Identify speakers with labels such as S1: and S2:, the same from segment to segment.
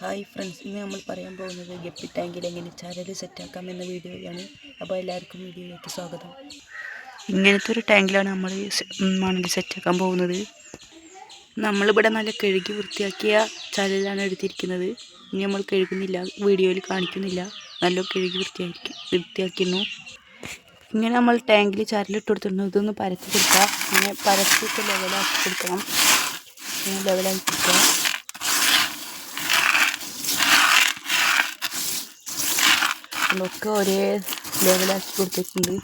S1: Hi friends, ഇന്ന് നമ്മൾ പറയാൻ പോകുന്നത് ഗപ്പി ടാങ്കിൽ എങ്ങനെ ചരൽ സെറ്റാക്കാം എന്ന വീഡിയോയാണ്. അപ്പോൾ എല്ലാവർക്കും വീഡിയോയിലേക്ക് സ്വാഗതം. ഇങ്ങനത്തെ ഒരു ടാങ്കിലാണ് നമ്മൾ മണൽ സെറ്റാക്കാൻ പോകുന്നത്. നമ്മളിവിടെ നല്ല കഴുകി വൃത്തിയാക്കിയ ചരലാണ് എടുത്തിരിക്കുന്നത്. ഇനി നമ്മൾ കഴുകുന്നില്ല, വീഡിയോയിൽ കാണിക്കുന്നില്ല. നല്ല കഴുകി വൃത്തിയാക്കുന്നു. ഇങ്ങനെ നമ്മൾ ടാങ്കിൽ ചരലിട്ട് കൊടുത്തിട്ടുണ്ട്. ഇതൊന്ന് പരത്തി കൊടുക്കുക. ഇങ്ങനെ പരത്തിയിട്ട് ലെവലാക്കി കൊടുക്കണം. ഇങ്ങനെ ലെവലാക്കി കൊടുക്കുക. ഒക്കെ ഒരേ ലെവലാക്കി കൊടുത്തിട്ടുണ്ട്.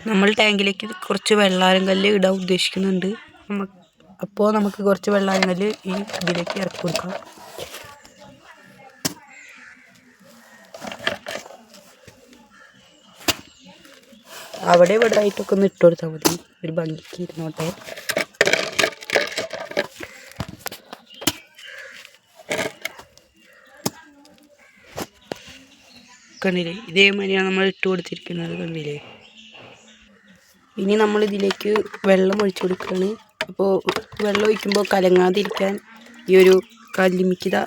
S1: നമ്മൾ ടാങ്കിലേക്ക് കുറച്ച് വെള്ളാരം കല്ല് ഇടാൻ ഉദ്ദേശിക്കുന്നുണ്ട്. അപ്പോൾ നമുക്ക് കുറച്ച് വെള്ളാരം കല്ല് ഈ ഇതിലേക്ക് ഇറക്കി കൊടുക്കാം. അവിടെ ഇവിടെ ആയിട്ടൊക്കെ ഒന്ന് ഇട്ട് കൊടുത്താൽ മതി, ഒരു ഭംഗിക്ക് ഇരുന്നോട്ടെ. കണ്ടില്ലേ, ഇതേമാതിരിയാണ് നമ്മൾ ഇട്ട് കൊടുത്തിരിക്കുന്നത്. കണ്ടില്ലേ, ഇനി നമ്മൾ ഇതിലേക്ക് വെള്ളം ഒഴിച്ചു കൊടുക്കുകയാണ്. അപ്പോൾ വെള്ളം ഒഴിക്കുമ്പോൾ കലങ്ങാതിരിക്കാൻ ഈ ഒരു കല്ലിമിക്കിത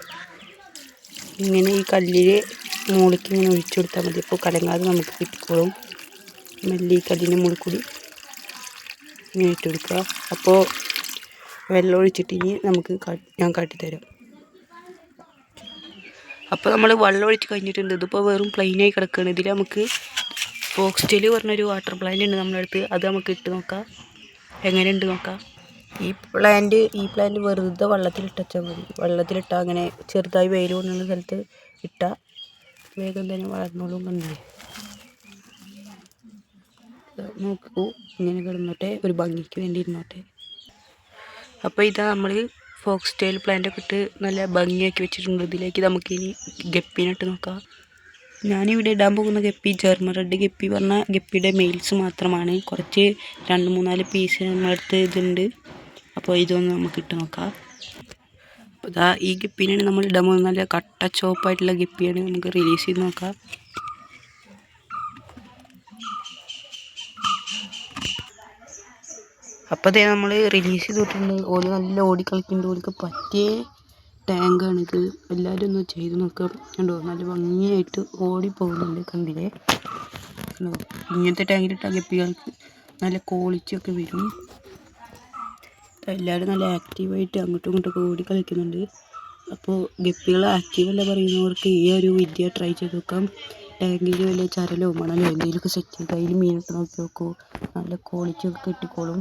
S1: ഇങ്ങനെ ഈ കല്ലിൽ മുകളിലേക്ക് ഇങ്ങനെ ഒഴിച്ചു കൊടുത്താൽ മതി. അപ്പോൾ കലങ്ങാതെ നമുക്ക് കിട്ടിക്കോളും. മെല്ലെ ഈ കല്ലിൻ്റെ മുകളിൽ കൂടി ഇങ്ങനെ ഇട്ട് കൊടുക്കുക. അപ്പോൾ വെള്ളം ഒഴിച്ചിട്ട് ഇനി നമുക്ക് ഞാൻ കാട്ടിത്തരാം. അപ്പോൾ നമ്മൾ വെള്ളം ഒഴിച്ച് കഴിഞ്ഞിട്ടുണ്ട്. ഇതിപ്പോൾ വെറും പ്ലെയിനായി കിടക്കുകയാണ്. ഇതിൽ നമുക്ക് ഫോക്സ്റ്റെയിൽ പറഞ്ഞൊരു വാട്ടർ പ്ലാന്റ് ഉണ്ട് നമ്മുടെ അടുത്ത്. അത് നമുക്ക് ഇട്ട് നോക്കാം, എങ്ങനെയുണ്ട് നോക്കാം. ഈ പ്ലാന്റ് വെറുതെ വെള്ളത്തിലിട്ടാൽ മതി. വെള്ളത്തിലിട്ടാൽ അങ്ങനെ ചെറുതായി വെയിൽ കൊണ്ടുള്ള സ്ഥലത്ത് ഇട്ടാൽ വേഗം തന്നെ വളർന്നോളും. കണ്ടില്ലേ, നോക്കൂ, ഇങ്ങനെ കിടന്നോട്ടെ, ഒരു ഭംഗിക്ക് വേണ്ടി ഇരുന്നോട്ടെ. അപ്പോൾ ഇതാ നമ്മൾ ഫോക്സ്റ്റെയിൽ പ്ലാന്റൊക്കെ ഇട്ട് നല്ല ഭംഗിയാക്കി വെച്ചിട്ടുണ്ട്. ഇതിലേക്ക് നമുക്കിനി ഗപ്പീനിട്ട് നോക്കാം. ഞാനിവിടെ ഇടാൻ പോകുന്ന ഗപ്പി ജർമ്മൻ റെഡ് ഗപ്പി പറഞ്ഞ ഗപ്പിയുടെ മെയിൽസ് മാത്രമാണ്. കുറച്ച് 2-3-4 പീസ് നമ്മളടുത്ത് ഇതുണ്ട്. അപ്പോൾ ഇതൊന്ന് നമുക്ക് ഇട്ട് നോക്കാം. അപ്പോൾ ഇതാ ഈ ഗപ്പീനാണ് നമ്മൾ ഇടാൻ പോകുന്നത്. നല്ല കട്ട ചോപ്പായിട്ടുള്ള ഗപ്പിയാണ്. നമുക്ക് റിലീസ് ചെയ്ത് നോക്കാം. അപ്പോൾ അതേ നമ്മൾ റിലീസ് ചെയ്തിട്ടുണ്ട്. ഓല് നല്ല ഓടിക്കളിക്കുന്നുണ്ട്. ഓൾക്ക് പറ്റിയ ടാങ്കാണിത്. എല്ലാവരും ഒന്ന് ചെയ്ത് നോക്കാം. കണ്ടോ, നല്ല ഭംഗിയായിട്ട് ഓടിപ്പോകുന്നുണ്ട്. കണ്ടില്ലേ, ഇങ്ങനത്തെ ടാങ്കിലിട്ട ഗപ്പികൾക്ക് നല്ല ക്വാളിറ്റി ഒക്കെ വരും. എല്ലാവരും നല്ല ആക്റ്റീവായിട്ട് അങ്ങോട്ടും ഇങ്ങോട്ടൊക്കെ ഓടിക്കളിക്കുന്നുണ്ട്. അപ്പോൾ ഗപ്പികൾ ആക്റ്റീവല്ല പറയുന്നവർക്ക് ഈ ഒരു വിദ്യ ട്രൈ ചെയ്ത് നോക്കാം. ടാങ്കിൽ വല്ല ചരലോ മണലോ എന്തെങ്കിലുമൊക്കെ സെറ്റ് ചെയ്ത് അതിൽ മീനിട്ട് നോക്കി നോക്കൂ. നല്ല ക്വാളിറ്റി ഒക്കെ കിട്ടിക്കോളും.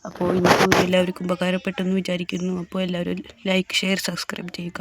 S1: അപ്പോൾ ഇന്നത്തെ എല്ലാവർക്കും ഉപകാരപ്പെട്ടെന്ന് വിചാരിക്കുന്നു. അപ്പോൾ എല്ലാവരും ലൈക്ക്, ഷെയർ, സബ്സ്ക്രൈബ് ചെയ്യുക.